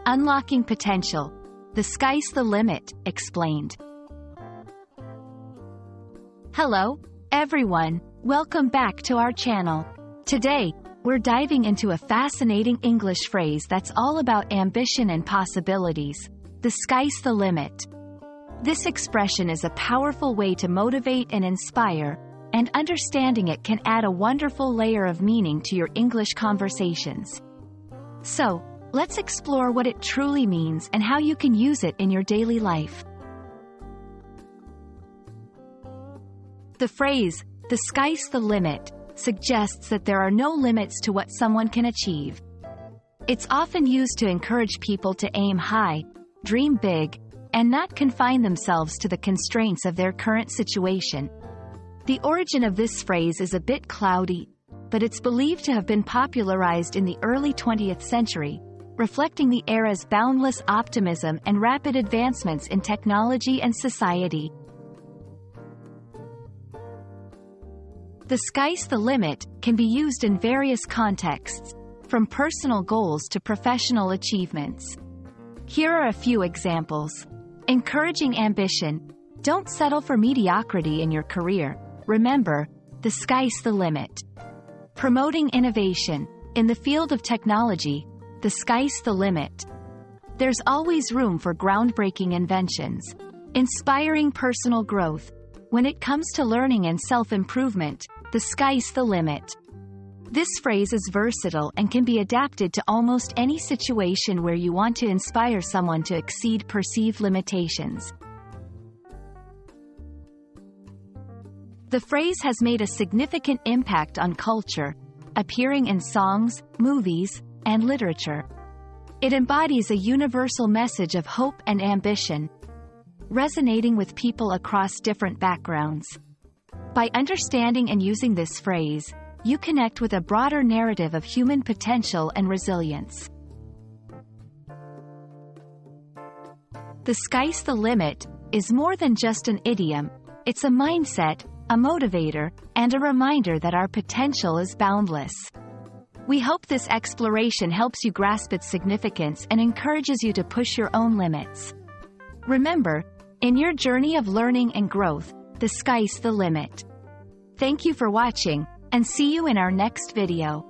Unlocking potential. The sky's the limit, explained. Hello, everyone. Welcome back to our channel. Today, we're diving into a fascinating English phrase that's all about ambition and possibilities. The sky's the limit. This expression is a powerful way to motivate and inspire, and understanding it can add a wonderful layer of meaning to your English conversations. So, let's explore what it truly means and how you can use it in your daily life. The phrase, "the sky's the limit," suggests that there are no limits to what someone can achieve. It's often used to encourage people to aim high, dream big, and not confine themselves to the constraints of their current situation. The origin of this phrase is a bit cloudy, but it's believed to have been popularized in the early 20th century, reflecting the era's boundless optimism and rapid advancements in technology and society. The sky's the limit can be used in various contexts, from personal goals to professional achievements. Here are a few examples. Encouraging ambition. Don't settle for mediocrity in your career. Remember, the sky's the limit. Promoting innovation. In the field of technology, the sky's the limit. There's always room for groundbreaking inventions. Inspiring personal growth. When it comes to learning and self-improvement, the sky's the limit. This phrase is versatile and can be adapted to almost any situation where you want to inspire someone to exceed perceived limitations. The phrase has made a significant impact on culture, appearing in songs, movies, and literature. It embodies a universal message of hope and ambition, resonating with people across different backgrounds. By understanding and using this phrase, you connect with a broader narrative of human potential and resilience. The sky's the limit is more than just an idiom. It's a mindset, a motivator, and a reminder that our potential is boundless. We hope this exploration helps you grasp its significance and encourages you to push your own limits. Remember, in your journey of learning and growth, the sky's the limit. Thank you for watching, and see you in our next video.